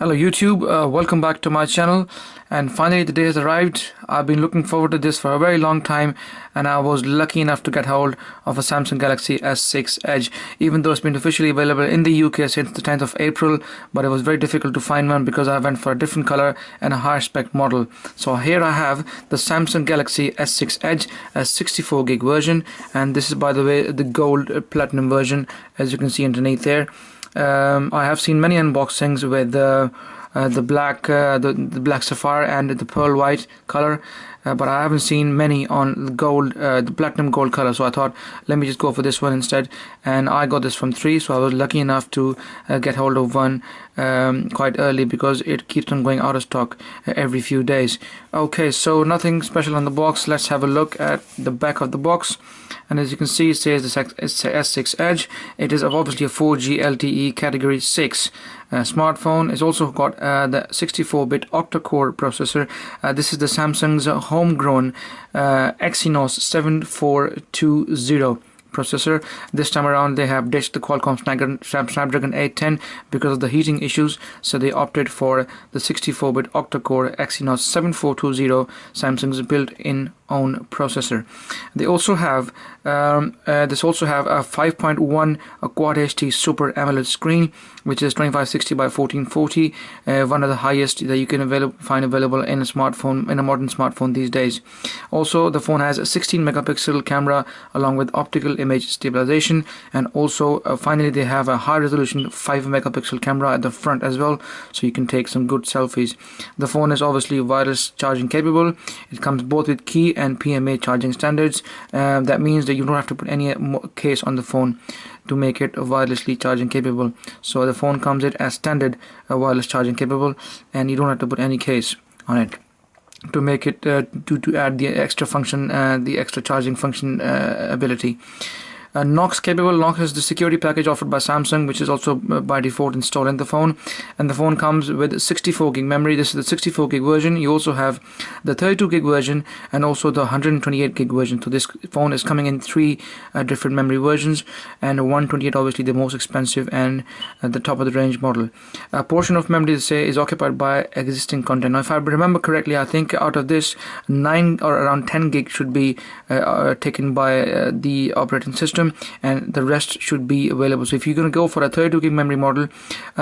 Hello YouTube, welcome back to my channel, and finally the day has arrived. I've been looking forward to this for a very long time, and I was lucky enough to get hold of a Samsung Galaxy S6 Edge, even though it's been officially available in the UK since the 10th of April, but it was very difficult to find one because I went for a different color and a higher spec model. So here I have the Samsung Galaxy S6 Edge, a 64 gig version, and this is, by the way, the gold platinum version, as you can see underneath there. I have seen many unboxings with the black sapphire and the pearl white color, but I haven't seen many on the gold, the platinum gold color. So I thought, let me just go for this one instead, and I got this from 3, so I was lucky enough to get hold of one quite early because it keeps on going out of stock every few days. Okay, so nothing special on the box. Let's have a look at the back of the box. And as you can see, it says the S6 Edge. It is obviously a 4G LTE Category 6 smartphone. It's also got the 64-bit octa-core processor. This is the Samsung's homegrown Exynos 7420 processor. This time around they have ditched the Qualcomm Snapdragon 810 because of the heating issues, so they opted for the 64-bit octa-core Exynos 7420, Samsung's built-in own processor. They also have a 5.1 Quad HD Super AMOLED screen, which is 2560 by 1440, one of the highest that you can find available in a smartphone, in a modern smartphone these days. Also, the phone has a 16 megapixel camera along with optical image stabilization, and also finally they have a high resolution 5 megapixel camera at the front as well, so you can take some good selfies. The phone is obviously wireless charging capable. It comes both with Qi and PMA charging standards. That means that you don't have to put any case on the phone to make it wirelessly charging capable. So the phone comes in as standard wireless charging capable, and you don't have to put any case on it to make it to add the extra function, the extra charging function ability. Knox capable. Knox is the security package offered by Samsung, which is also by default installed in the phone, and the phone comes with 64 gig memory. This is the 64 gig version. You also have the 32 gig version and also the 128 gig version. So this phone is coming in 3 different memory versions, and 128 obviously the most expensive and the top of the range model. A portion of memory, they say, is occupied by existing content. Now, if I remember correctly, I think out of this 9 or around 10 gig should be taken by the operating system, and the rest should be available. So if you're going to go for a 32 gig memory model,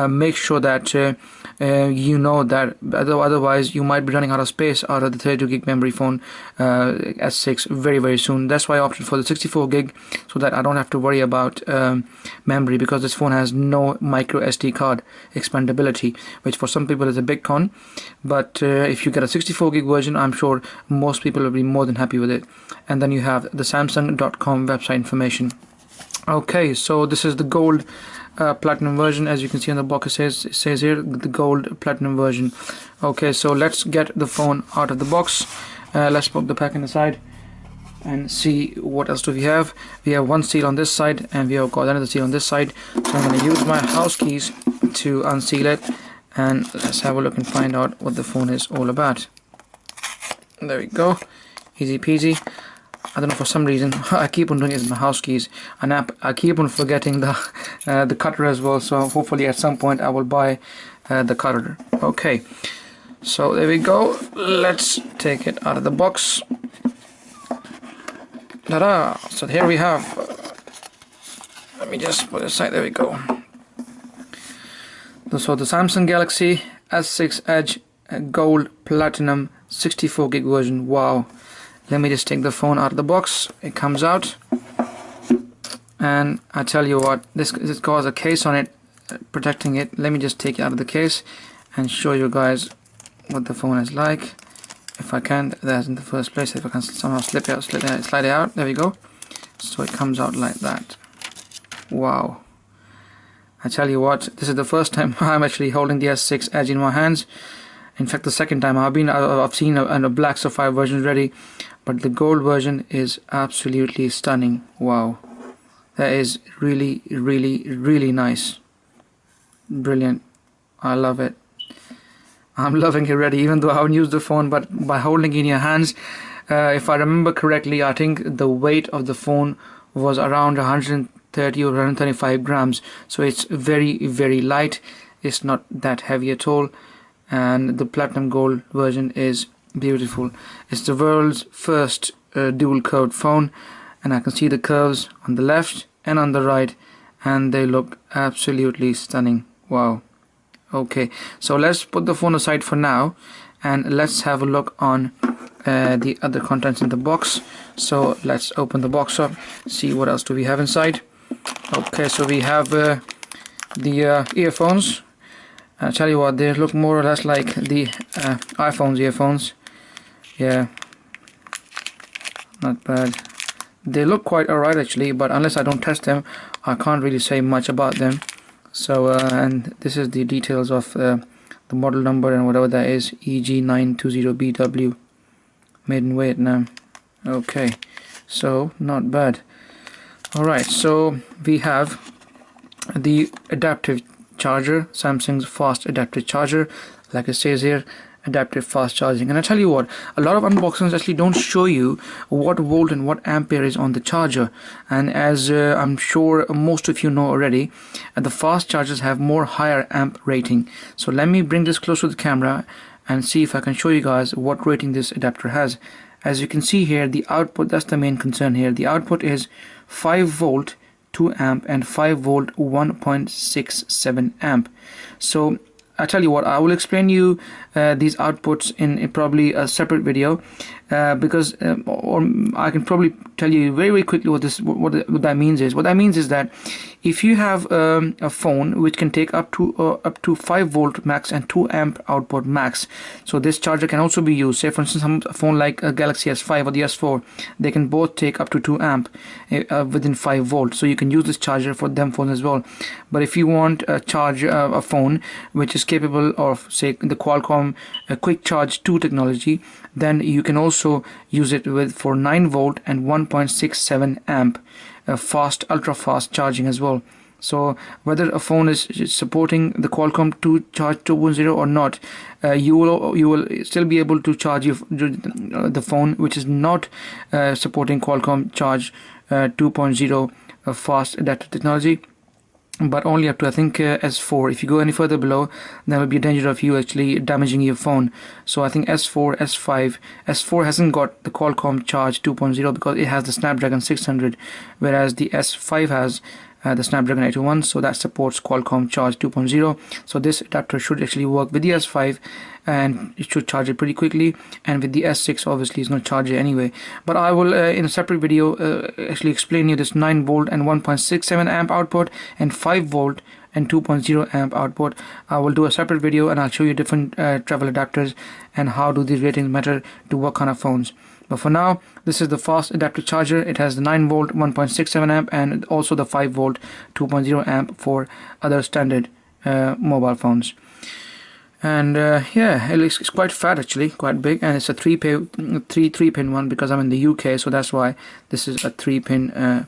make sure that you know that, otherwise you might be running out of space out of the 32 gig memory phone S6 very soon. That's why I opted for the 64 gig, so that I don't have to worry about memory, because this phone has no micro SD card expandability, which for some people is a big con, but if you get a 64 gig version, I'm sure most people will be more than happy with it. And then you have the Samsung.com website information. Okay, so this is the gold platinum version. As you can see on the box, it says here the gold platinum version. Okay, so let's get the phone out of the box. Let's put the packing aside and see what else do we have. We have one seal on this side, and we have got another seal on this side. So I'm going to use my house keys to unseal it, and let's have a look and find out what the phone is all about. There we go, easy peasy. I don't know, for some reason I keep on doing it with my house keys, and I keep on forgetting the cutter as well. So hopefully at some point I will buy the cutter. Okay, so there we go. Let's take it out of the box. Ta-da! So here we have. Let me just put it aside. There we go. So the Samsung Galaxy S6 Edge Gold Platinum 64 gig version. Wow. Let me just take the phone out of the box. It comes out, and I tell you what, this got a case on it protecting it. Let me just take it out of the case and show you guys what the phone is like, if I can. That's in the first place. If I can somehow slide it out. There we go. So it comes out like that. Wow. I tell you what, this is the first time I'm actually holding the S6 Edge in my hands. In fact, the second time I've seen a black sapphire version already, but the gold version is absolutely stunning. Wow, that is really nice, brilliant. I love it. I'm loving it already, even though I haven't used the phone. But by holding it in your hands, if I remember correctly, I think the weight of the phone was around 130 or 135 grams. So it's very light, it's not that heavy at all, and the platinum gold version is beautiful. It's the world's first dual curved phone, and I can see the curves on the left and on the right, and they look absolutely stunning. Wow. Okay, so let's put the phone aside for now, and let's have a look on the other contents in the box. So let's open the box up, see what else do we have inside. Okay, so we have the earphones. I'll tell you what, they look more or less like the iPhone's earphones. Yeah, not bad. They look quite alright actually, but unless I don't test them, I can't really say much about them. So and this is the details of the model number and whatever that is, EG920BW, made in Vietnam. Okay, so not bad. Alright, so we have the adaptive charger, Samsung's fast adaptive charger, like it says here, adaptive fast charging. And I tell you what, a lot of unboxings actually don't show you what volt and what ampere is on the charger, and as I'm sure most of you know already, the fast chargers have more higher amp rating. So let me bring this close to the camera and see if I can show you guys what rating this adapter has. As you can see here, the output, that's the main concern here, the output is 5 volt 2 amp and 5 volt 1.67 amp. So I tell you what, I will explain you these outputs in probably a separate video, because or I can probably tell you very quickly what that means is. What that means is that if you have a phone which can take up to 5 volt max and 2 amp output max, so this charger can also be used. Say for instance, a phone like a Galaxy S5 or the S4, they can both take up to 2 amp within 5 volts, so you can use this charger for them phones as well. But if you want a charge a phone which is capable of, say, the Qualcomm quick charge 2 technology, then you can also use it for 9 volt and 1.67 amp fast, ultra fast charging as well. So whether a phone is supporting the Qualcomm 2 Charge 2.0 or not, you will still be able to charge the phone which is not supporting Qualcomm Charge 2.0 fast adaptive technology, but only up to I think S4. If you go any further below, there will be a danger of you actually damaging your phone. So I think S4, S5, S4 hasn't got the Qualcomm Charge 2.0 because it has the Snapdragon 600, whereas the S5 has the Snapdragon 801, so that supports Qualcomm Charge 2.0. So this adapter should actually work with the S5, and it should charge it pretty quickly, and with the S6 obviously it's going to charge it anyway. But I will in a separate video actually explain you this 9 volt and 1.67 amp output and 5 volt and 2.0 amp output. I will do a separate video and I'll show you different travel adapters and how do these ratings matter to what kind of phones. But for now, this is the fast adaptive charger. It has the 9 volt 1.67 amp and also the 5 volt 2.0 amp for other standard mobile phones. And yeah, it's quite fat actually, quite big, and it's a three pin one because I'm in the UK, so that's why this is a 3-pin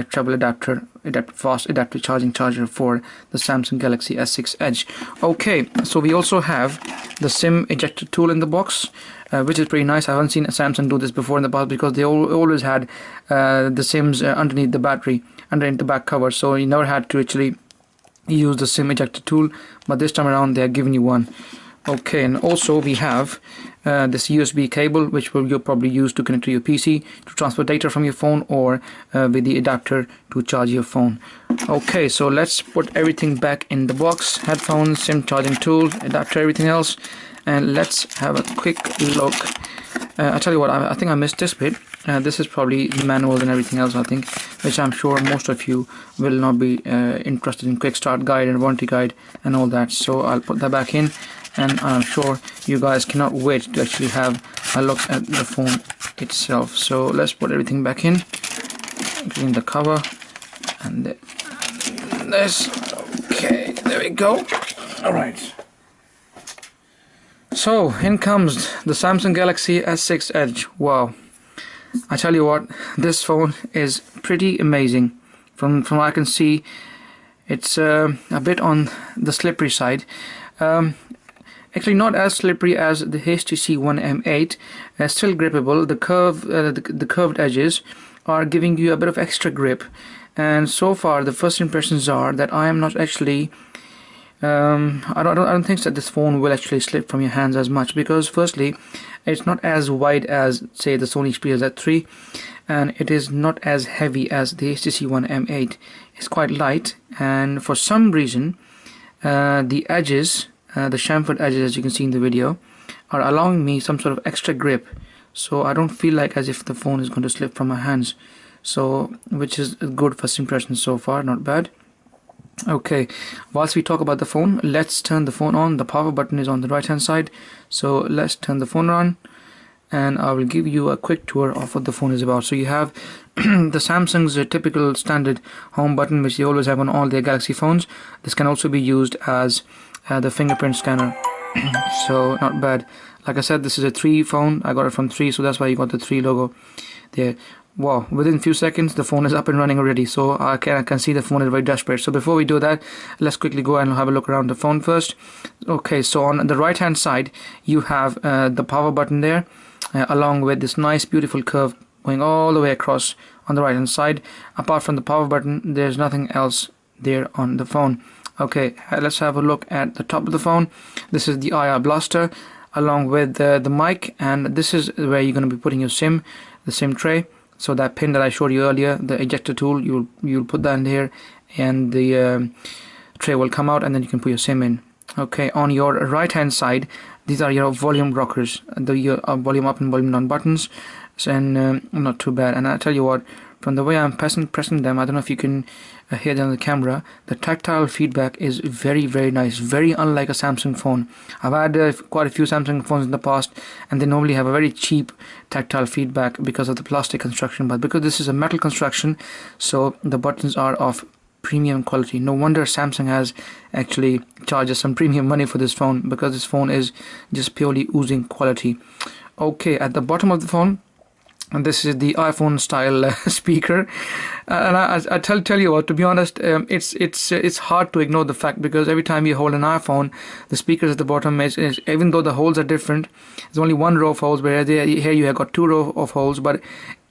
treble adapter, fast adaptive charging charger for the Samsung Galaxy S6 Edge. Okay, so we also have the SIM ejector tool in the box, which is pretty nice. I haven't seen a Samsung do this before in the past because they always had the SIMs underneath the battery, underneath the back cover, so you never had to actually use the SIM ejector tool, but this time around they are giving you one. Okay, and also we have this USB cable which you'll probably use to connect to your PC to transfer data from your phone, or with the adapter to charge your phone. Okay, so let's put everything back in the box: headphones, SIM charging tool, adapter, everything else, and let's have a quick look. I tell you what, I think I missed this bit. This is probably the manuals and everything else, I think, which I'm sure most of you will not be interested in. Quick start guide and warranty guide and all that, so I'll put that back in, and I'm sure you guys cannot wait to actually have a look at the phone itself. So let's put everything back in, including the cover and this. Okay, there we go. Alright, so in comes the Samsung Galaxy S6 Edge. Wow, I tell you what, this phone is pretty amazing. From what I can see, it's a bit on the slippery side. Actually not as slippery as the HTC One M8, still grippable. The curved edges are giving you a bit of extra grip, and so far the first impressions are that I am not actually I don't think that this phone will actually slip from your hands as much, because firstly, it's not as wide as, say, the Sony Xperia Z3, and it is not as heavy as the HTC One M8. It's quite light, and for some reason, the edges, the chamfered edges, as you can see in the video, are allowing me some sort of extra grip, so I don't feel like as if the phone is going to slip from my hands. So, which is good first impression so far, not bad. Okay, whilst we talk about the phone, let's turn the phone on. The power button is on the right hand side, so let's turn the phone on, and I will give you a quick tour of what the phone is about. So you have the Samsung's typical standard home button, which they always have on all their Galaxy phones. This can also be used as the fingerprint scanner. So not bad. Like I said, this is a 3 phone. I got it from 3, so that's why you got the 3 logo there. Wow, within a few seconds the phone is up and running already, so I can see the phone is very desperate. So before we do that, let's quickly go and have a look around the phone first. Okay, so on the right hand side you have the power button there, along with this nice beautiful curve going all the way across on the right hand side. Apart from the power button, there's nothing else there on the phone. Okay, let's have a look at the top of the phone. This is the IR blaster along with the mic, and this is where you're going to be putting your SIM, the SIM tray. So that pin that I showed you earlier, the ejector tool, you'll put that in here, and the tray will come out, and then you can put your SIM in. Okay, on your right hand side, these are your volume rockers, the volume up and volume down buttons, and not too bad. And I tell you what, from the way I'm pressing them, I don't know if you can hear them on the camera, the tactile feedback is very, very nice, very unlike a Samsung phone. I've had quite a few Samsung phones in the past, and they normally have a very cheap tactile feedback because of the plastic construction, but because this is a metal construction, so the buttons are of premium quality. No wonder Samsung has actually charged us some premium money for this phone, because this phone is just purely oozing quality. Okay, at the bottom of the phone, and this is the iPhone style speaker, and I tell you what, to be honest, it's hard to ignore the fact, because every time you hold an iPhone, the speakers at the bottom is even though the holes are different, there's only one row of holes, where here you have got 2 rows of holes, but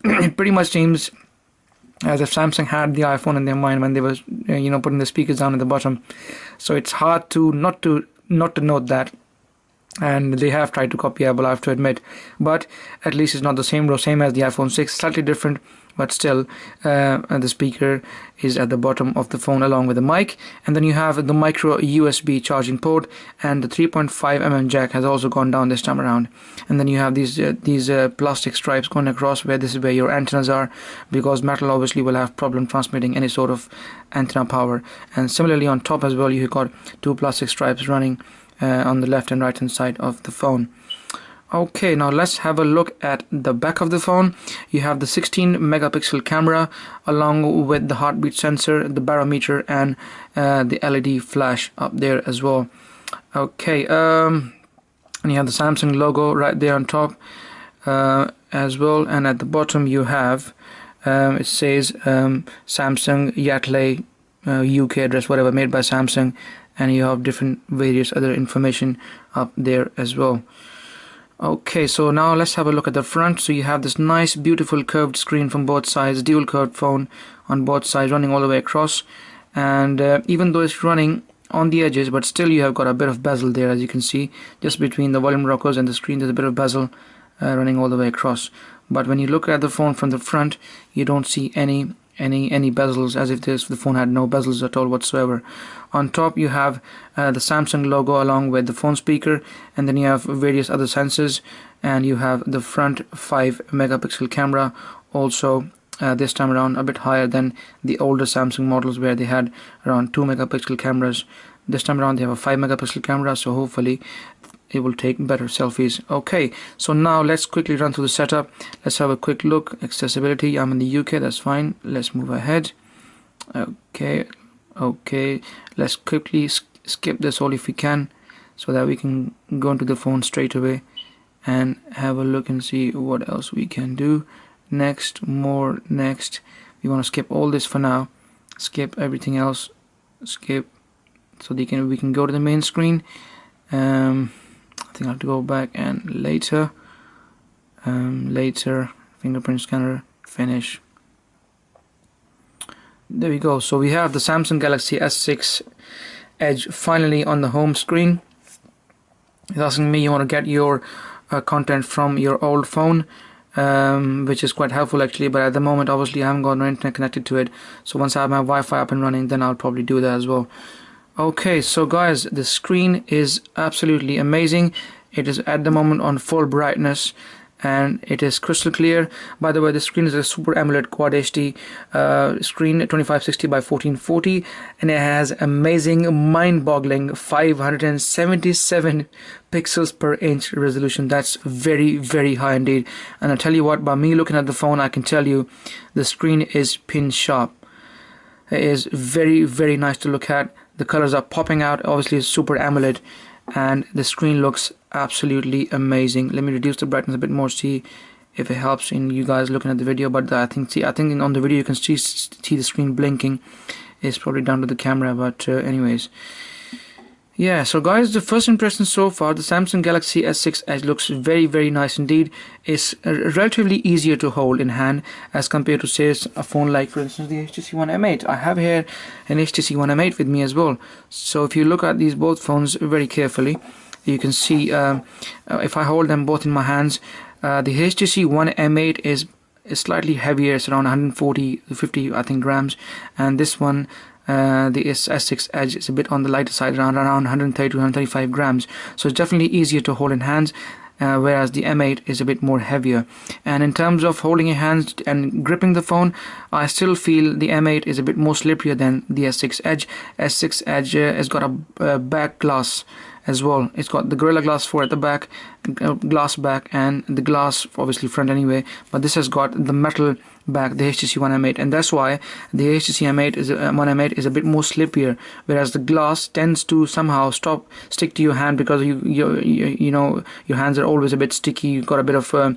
it pretty much seems as if Samsung had the iPhone in their mind when they was putting the speakers down at the bottom. So it's hard to not to note that. And they have tried to copy Apple, I have to admit, but at least it's not the same row, same as the iPhone 6, slightly different, but still the speaker is at the bottom of the phone along with the mic. And then you have the micro USB charging port, and the 3.5mm jack has also gone down this time around. And then you have these plastic stripes going across, where this is where your antennas are, because metal obviously will have problem transmitting any sort of antenna power. And similarly on top as well, you've got 2 plastic stripes running on the left and right hand side of the phone. Okay, now let's have a look at the back of the phone. You have the 16 megapixel camera along with the heartbeat sensor, the barometer, and the LED flash up there as well. Okay, and you have the Samsung logo right there on top as well, and at the bottom you have it says Samsung Yattle UK address, whatever, made by Samsung, and you have different various other information up there as well. Okay, so now let's have a look at the front. So you have this nice beautiful curved screen from both sides, dual curved phone on both sides running all the way across, and even though it's running on the edges, but still you have got a bit of bezel there, as you can see, just between the volume rockers and the screen there's a bit of bezel running all the way across. But when you look at the phone from the front, you don't see any bezels, as if the phone had no bezels at all whatsoever. On top you have the Samsung logo along with the phone speaker, and then you have various other sensors, and you have the front 5 megapixel camera also this time around a bit higher than the older Samsung models, where they had around 2 megapixel cameras. This time around they have a 5 megapixel camera, so hopefully it will take better selfies. Okay, so now let's quickly run through the setup. Let's have a quick look. Accessibility, I'm in the UK, that's fine. Let's move ahead. Okay, let's quickly skip this all if we can, so that we can go into the phone straight away and have a look and see what else we can do. Next, more, next. We want to skip all this for now, skip everything else, skip, so we can go to the main screen. I think I have to go back and later, fingerprint scanner, finish. There we go. So we have the Samsung Galaxy S6 Edge finally on the home screen. It's asking me you want to get your content from your old phone, which is quite helpful actually, but at the moment obviously I haven't got no internet connected to it, so once I have my Wi-Fi up and running, then I'll probably do that as well. Okay, so guys, the screen is absolutely amazing. It is at the moment on full brightness and it is crystal clear. By the way, the screen is a Super AMOLED Quad HD screen, 2560 by 1440, and it has amazing, mind-boggling 577 pixels per inch resolution. That's very, very high indeed. And I tell you what, by me looking at the phone, I can tell you the screen is pin sharp. It is very, very nice to look at. The colors are popping out. Obviously, it's Super AMOLED, and the screen looks absolutely amazing. Let me reduce the brightness a bit more, see if it helps in you guys looking at the video. But I think on the video you can see the screen blinking. It's probably down to the camera, but anyways. Yeah, so guys, the first impression so far, the Samsung Galaxy S6 Edge looks very, very nice indeed. It's relatively easier to hold in hand as compared to, say, a phone like, for instance, the HTC One M8. I have here an HTC One M8 with me as well. So if you look at these both phones very carefully, you can see if I hold them both in my hands, the HTC One M8 is slightly heavier. It's around 140 to 50, I think, grams, and this one, the S6 Edge, is a bit on the lighter side, around 130 to 135 grams. So it's definitely easier to hold in hands, whereas the M8 is a bit more heavier. And in terms of holding in hands and gripping the phone, I still feel the M8 is a bit more slipperier than the S6 Edge. S6 Edge has got a back glass as well. It's got the Gorilla Glass 4 at the back, glass back, and the glass obviously front anyway, but this has got the metal back, the HTC One M8, and that's why the HTC One M8 is a bit more slipperier, whereas the glass tends to somehow stick to your hand, because you know your hands are always a bit sticky. You've got a bit of what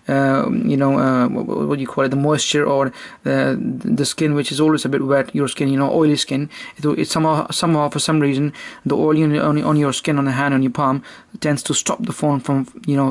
do you call it, the moisture, or the skin, which is always a bit wet, your skin, oily skin. It's somehow for some reason the oil on your skin, on the hand, on your palm, tends to stop the phone from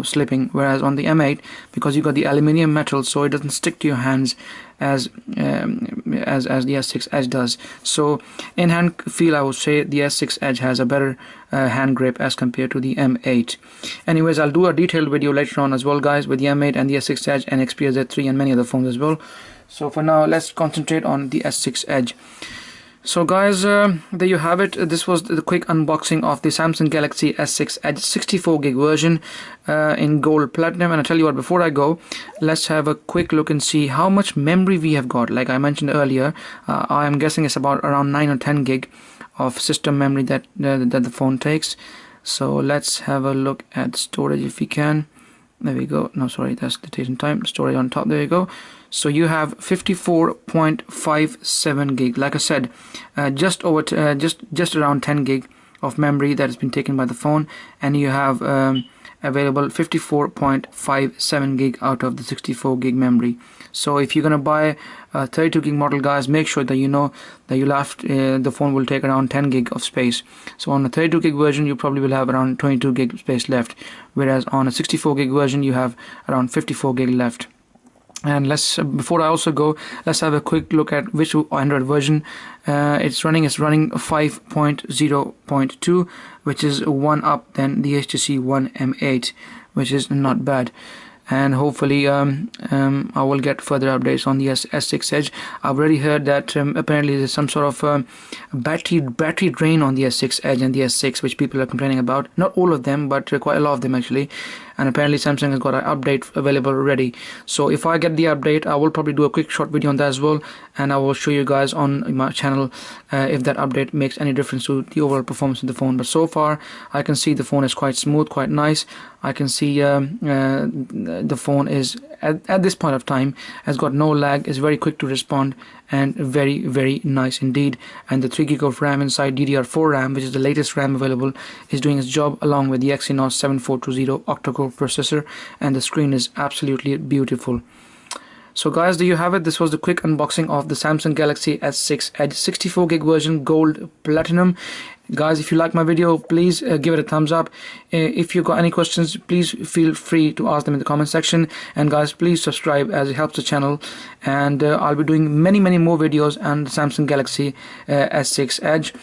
slipping, whereas on the M8, because you got the aluminium metal, so it doesn't stick to your hands as the S6 Edge does. So in hand feel, I would say the S6 Edge has a better hand grip as compared to the M8. Anyways, I'll do a detailed video later on as well, guys, with the M8 and the S6 Edge and Xperia Z3 and many other phones as well. So for now, let's concentrate on the S6 Edge. So guys, there you have it. This was the quick unboxing of the Samsung Galaxy S6 Edge 64 gig version in gold platinum. And I tell you what, before I go, let's have a quick look and see how much memory we have got. Like I mentioned earlier, I am guessing it's about around 9 or 10 gig of system memory that the phone takes. So let's have a look at storage if we can. There we go. No, sorry, that's the date and time. Storage on top. There you go. So you have 54.57 gig. Like I said, just around 10 gig of memory that has been taken by the phone, and you have available 54.57 gig out of the 64 gig memory. So if you're gonna buy a 32 gig model, guys, make sure that you know that the phone will take around 10 gig of space. So on a 32 gig version, you probably will have around 22 gig space left, whereas on a 64 gig version, you have around 54 gig left. And before I also go, let's have a quick look at which Android version it's running. It's running 5.0.2, which is one up than the HTC One M8, which is not bad. And hopefully I will get further updates on the S6 Edge. I've already heard that apparently there's some sort of battery drain on the S6 Edge and the S6, which people are complaining about. Not all of them, but quite a lot of them actually. And apparently Samsung has got an update available already. So if I get the update, I will probably do a quick short video on that as well, and I will show you guys on my channel if that update makes any difference to the overall performance of the phone. But so far I can see the phone is quite smooth, quite nice. I can see the phone is at this point of time has got no lag, is very quick to respond, and very, very nice indeed. And the 3 gig of RAM inside DDR4 RAM, which is the latest RAM available, is doing its job, along with the Exynos 7420 octa-core processor, and the screen is absolutely beautiful. So guys, there you have it. This was the quick unboxing of the Samsung Galaxy S6 Edge 64 gig version gold platinum. Guys, if you like my video, please give it a thumbs up. If you got any questions, please feel free to ask them in the comment section. And guys, please subscribe as it helps the channel. And I'll be doing many more videos on the Samsung Galaxy S6 Edge.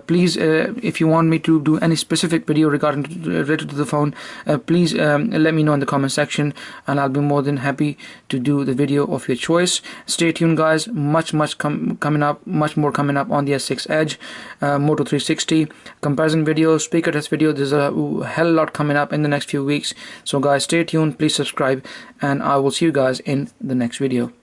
Please, if you want me to do any specific video related to the phone, please let me know in the comment section, and I'll be more than happy to do the video of your choice. Stay tuned, guys. Much coming up, much more coming up on the S6 Edge, Moto 360 comparison video, speaker test video. There's a hell lot coming up in the next few weeks. So guys, stay tuned, please subscribe, and I will see you guys in the next video.